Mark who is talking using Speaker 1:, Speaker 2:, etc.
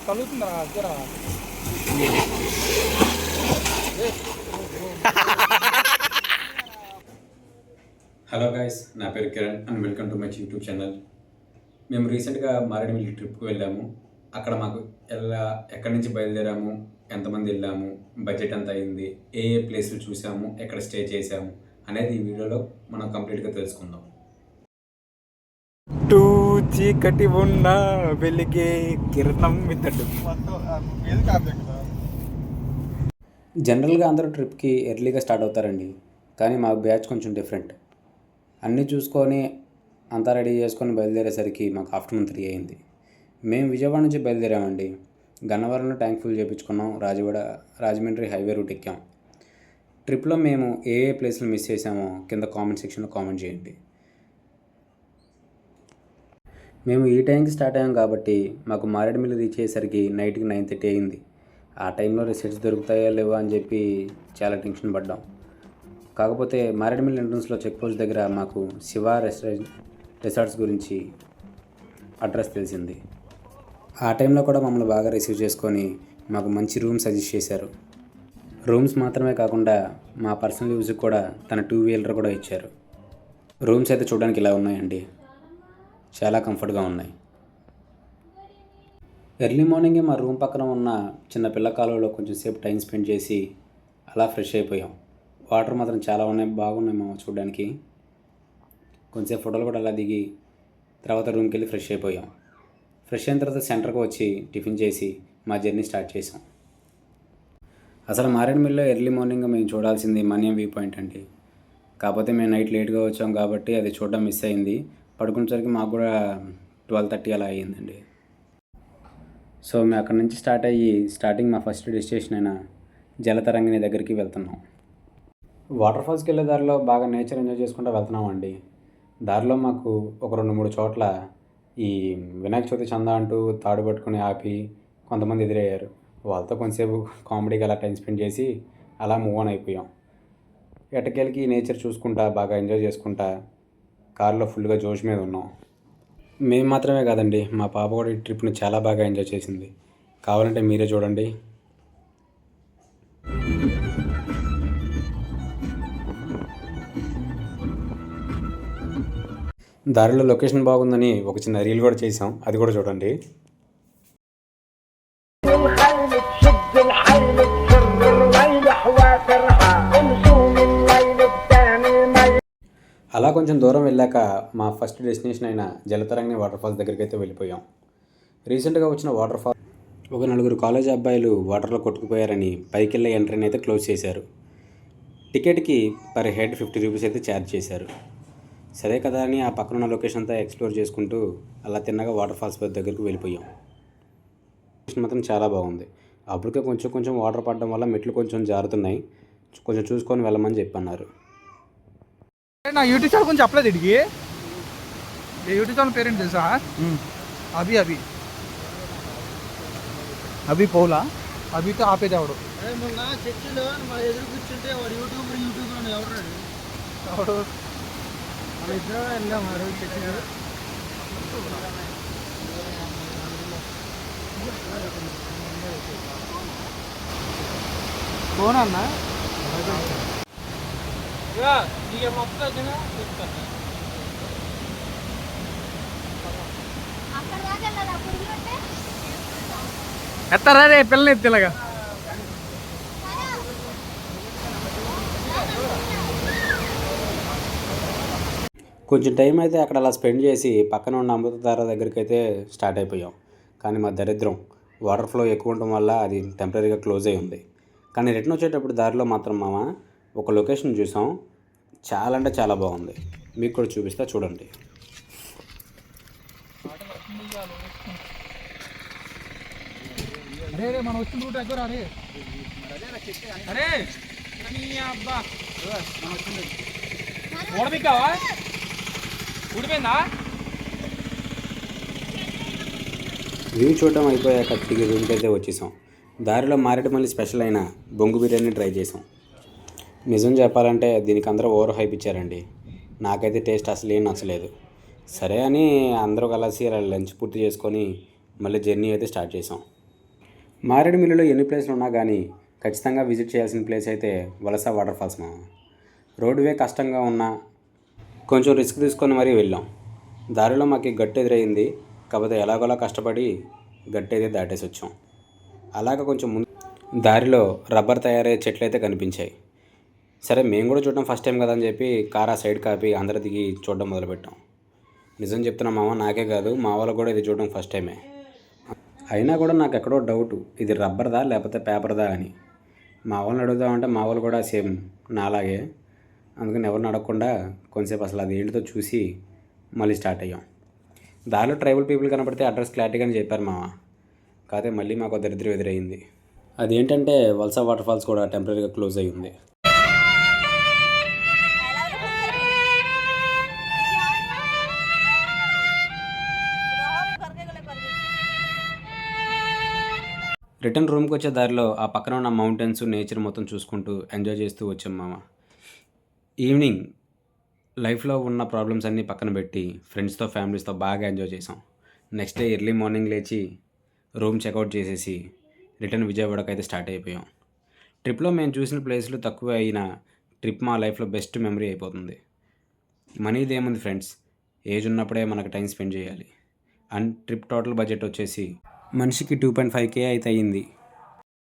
Speaker 1: కలుగుతుందా దగ్గర.
Speaker 2: Hello guys, నా పేరు Kiran and welcome to my YouTube channel. మేము రీసెంట్గా మారేడుమిల్లి ట్రిప్కి వెళ్ళాము. అక్కడ మాకు ఎక్కడి నుంచి బయలుదేరాము, ఎంతమంది వెళ్ళాము, బడ్జెట్ ఎంత అయింది, ఏ ప్లేసులు చూసాము, ఎక్కడ స్టే చేసాము అనేది ఈ వీడియోలో మనం కంప్లీట్గా తెలుసుకుందాం.
Speaker 1: చీకటి ఉన్న వెలిగే కిరణం మిద్దడు.
Speaker 2: జనరల్గా అందరూ ట్రిప్కి ఎర్లీగా స్టార్ట్ అవుతారండి, కానీ మా బ్యాచ్ కొంచెం డిఫరెంట్. అన్నీ చూసుకొని అంతా రెడీ చేసుకొని బయలుదేరేసరికి మాకు ఆఫ్టర్నూన్ 3 అయింది. మేము విజయవాడ నుంచి బయలుదేరామండి. గన్నవరంలో ట్యాంక్ ఫుల్ చేయించుకున్నాం. రాజమండ్రి హైవే రూట్ ఎక్కాం. ట్రిప్లో మేము ఏ ప్లేస్లు మిస్ చేసామో కింద కామెంట్ సెక్షన్లో కామెంట్ చేయండి. మేము ఈ టైంకి స్టార్ట్ అయ్యాం కాబట్టి మాకు మారేడుమిల్లి రీచ్ అయ్యేసరికి నైట్కి 9:30 అయింది. ఆ టైంలో రిసార్ట్స్ దొరుకుతాయా లేవా అని చెప్పి చాలా టెన్షన్ పడ్డాం. కాకపోతే మారేడుమిల్లి ఎంట్రన్స్లో చెక్ పోస్ట్ దగ్గర మాకు శివ రిసార్ట్స్ గురించి అడ్రస్ తెలిసింది. ఆ టైంలో కూడా మమ్మల్ని బాగా రిసీవ్ చేసుకొని మాకు మంచి రూమ్ సజెస్ట్ చేశారు. రూమ్స్ మాత్రమే కాకుండా మా పర్సనల్ యూజ్కి కూడా తన 2 వీలర్ కూడా ఇచ్చారు. రూమ్స్ అయితే చూడడానికి ఇలా ఉన్నాయండి, చాలా కంఫర్ట్గా ఉన్నాయి. ఎర్లీ మార్నింగే మా రూమ్ పక్కన ఉన్న చిన్న పిల్ల కాలువలో కొంచెం సేపు టైం స్పెండ్ చేసి అలా ఫ్రెష్ అయిపోయాం. వాటర్ మాత్రం చాలా బాగున్నాయి మా చూడడానికి. కొంచెంసేపు ఫోటోలు కూడా అలా దిగి తర్వాత రూమ్కి వెళ్ళి ఫ్రెష్ అయిపోయాం. ఫ్రెష్ అయిన తర్వాత సెంటర్కి వచ్చి టిఫిన్ చేసి మా జర్నీ స్టార్ట్ చేసాం. అసలు మారేడుమిల్లిలో ఎర్లీ మార్నింగ్ మేము చూడాల్సింది మన్యం వ్యూ పాయింట్ అండి. కాకపోతే మేము నైట్ లేట్గా వచ్చాం కాబట్టి అది చూడడం మిస్ అయింది. పడుకునేసరికి మాకు కూడా 12:30 అలా అయ్యిందండి. సో మేము అక్కడి నుంచి స్టార్టింగ్ మా ఫస్ట్ డెస్టినేషన్ అయిన జలతరంగిణి దగ్గరికి వెళ్తున్నాం. వాటర్ ఫాల్స్కి వెళ్ళే దారిలో బాగా నేచర్ ఎంజాయ్ చేసుకుంటూ వెళ్తున్నామండి. దారిలో మాకు ఒక 2-3 చోట్ల ఈ వినాయక చవితి చందా అంటూ తాడు పట్టుకుని ఆపి కొంతమంది ఎదురయ్యారు. వాళ్ళతో కొంతసేపు కామెడీగా అలా టైం స్పెండ్ చేసి అలా మూవ్ ఆన్ అయిపోయాం. ఎట్టకేలకి నేచర్ చూసుకుంటా బాగా ఎంజాయ్ చేసుకుంటా కారులో ఫుల్గా జోష్ మీద ఉన్నాం. మేము మాత్రమే కాదండి, మా పాప కూడా ఈ ట్రిప్ని చాలా బాగా ఎంజాయ్ చేసింది. కావాలంటే మీరే చూడండి. దారిలో లొకేషన్ బాగుందని ఒక చిన్న రీల్ కూడా చేసాం, అది కూడా చూడండి. అలా కొంచెం దూరం వెళ్ళాక మా ఫస్ట్ డెస్టినేషన్ అయిన జలతరంగిణి వాటర్ ఫాల్స్ దగ్గరికి అయితే వెళ్ళిపోయాం. రీసెంట్గా వచ్చిన వాటర్ ఫాల్ ఒక 4 కాలేజ్ అబ్బాయిలు వాటర్లో కొట్టుకుపోయారని పైకి వెళ్ళే ఎంట్రీని అయితే క్లోజ్ చేశారు. టికెట్కి పర్ హెడ్ 50 రూపీస్ అయితే ఛార్జ్ చేశారు. సరే కదా అని ఆ పక్కన ఉన్న లొకేషన్ అంతా ఎక్స్ప్లోర్ చేసుకుంటూ అలా తిన్నగా వాటర్ ఫాల్స్ దగ్గరికి వెళ్ళిపోయాం. లొకేషన్ మాత్రం చాలా బాగుంది. అప్పటికే కొంచెం వాటర్ పడడం వల్ల మెట్లు కొంచెం జారుతున్నాయి, కొంచెం చూసుకొని వెళ్ళమని చెప్పన్నారు.
Speaker 1: నా యూట్యూబ్ ఛానల్ కొంచెం చెప్పలేదు ఇడికి. యూట్యూబ్ ఛానల్ పేరేంటి తెలుసా? అభి పౌలా. అభితో ఆపేదేవాడు చర్చిలో ఎదురు కూర్చుంటే వాడు యూట్యూబ్లో ఎవరు మన ఇద్దరు వెళ్ళాం ఆ రోజు చర్చిలో. ఫోన్ అన్నా ఎత్తారా రే పిల్లని ఎత్తిలాగా.
Speaker 2: కొంచెం టైం అయితే అక్కడ అలా స్పెండ్ చేసి పక్కన ఉన్న అమృతధార దగ్గరికి అయితే స్టార్ట్ అయిపోయాం. కానీ మా దరిద్రం వాటర్ ఫ్లో ఎక్కువ ఉండటం వల్ల అది టెంపరీగా క్లోజ్ అయి ఉంది. కానీ రిటర్న్ వచ్చేటప్పుడు దారిలో మాత్రం ఒక లొకేషన్ చూసాం, చాలా అంటే చాలా బాగుంది. మీకు కూడా చూపిస్తా చూడండి.
Speaker 1: అరే మనం వచ్చిన రూట్ ఎక్కడ అరే అరే అబ్బా ఓడబిక్కావా ఊడిపోయిందా?
Speaker 2: వ్యూ చూడటం అయిపోయాక తిరిగి రూమ్కి అయితే వచ్చేసాం. దారిలో మారేడుమిల్లి స్పెషల్ అయిన బొంగు బిర్యానీ ట్రై చేసాం. నిజం చెప్పాలంటే దీనికి అందరూ ఓవర్ హైప్ ఇచ్చారండి. నాకైతే టేస్ట్ అసలు ఏం నచ్చలేదు. సరే అని అందరూ కలిసి లంచ్ పూర్తి చేసుకొని మళ్ళీ జర్నీ అయితే స్టార్ట్ చేసాం. మారేడుమిల్లిలో ఎన్ని ప్లేస్లు ఉన్నా కానీ ఖచ్చితంగా విజిట్ చేయాల్సిన ప్లేస్ అయితే వలస వాటర్ ఫాల్స్ మామ. రోడ్ వే కష్టంగా ఉన్నా కొంచెం రిస్క్ తీసుకొని మరీ వెళ్ళాం. దారిలో మాకు గట్టు ఎదురైంది, కాకపోతే ఎలాగోలా కష్టపడి గట్టు అయితే దాటేసి వచ్చాం. అలాగ కొంచెం ముందు దారిలో రబ్బర్ తయారయ్యే చెట్లు అయితే కనిపించాయి. సరే మేము కూడా చూడడం ఫస్ట్ టైం కదా అని చెప్పి కార్ ఆ సైడ్ కాపి అందరు దిగి చూడడం మొదలుపెట్టాం. నిజం చెప్తున్నా మామ, నాకే కాదు మా వాళ్ళకు కూడా ఇది చూడడం ఫస్ట్ టైమే. అయినా కూడా నాకు ఎక్కడో డౌట్, ఇది రబ్బర్దా లేకపోతే పేపర్దా అని. మా వాళ్ళని అడుగుదామంటే మా వాళ్ళు కూడా సేమ్ నాలాగే. అందుకని ఎవరిని అడగకుండా కొంచెంసేపు అసలు అది ఏంటితో చూసి మళ్ళీ స్టార్ట్ అయ్యాం. దారిలో ట్రైబల్ పీపుల్ కనపడితే అడ్రస్ క్లారిటీగానే చెప్పారు మామ. కాకపోతే మళ్ళీ మాకు దరిద్రం ఎదురైంది. అదేంటంటే వలస వాటర్ ఫాల్స్ కూడా టెంపరీగా క్లోజ్ అయ్యి ఉంది. రిటర్న్ రూమ్కి వచ్చే దారిలో ఆ పక్కన ఉన్న మౌంటైన్స్, నేచర్ మొత్తం చూసుకుంటూ ఎంజాయ్ చేస్తూ వచ్చాం మామ. ఈవినింగ్ లైఫ్లో ఉన్న ప్రాబ్లమ్స్ అన్నీ పక్కన పెట్టి ఫ్రెండ్స్తో, ఫ్యామిలీస్తో బాగా ఎంజాయ్ చేసాం. నెక్స్ట్ డే ఎర్లీ మార్నింగ్ లేచి రూమ్ చెక్అవుట్ చేసేసి రిటర్న్ విజయవాడకి అయితే స్టార్ట్ అయిపోయాం. ట్రిప్లో మేము చూసిన ప్లేస్లు తక్కువ అయినా ట్రిప్ మా లైఫ్లో బెస్ట్ మెమరీ అయిపోతుంది. మనీది ఏముంది ఫ్రెండ్స్, ఏజ్ ఉన్నప్పుడే మనకు టైం స్పెండ్ చేయాలి. అండ్ ట్రిప్ టోటల్ బడ్జెట్ వచ్చేసి మనిషికి 2.5K అయితే అయ్యింది.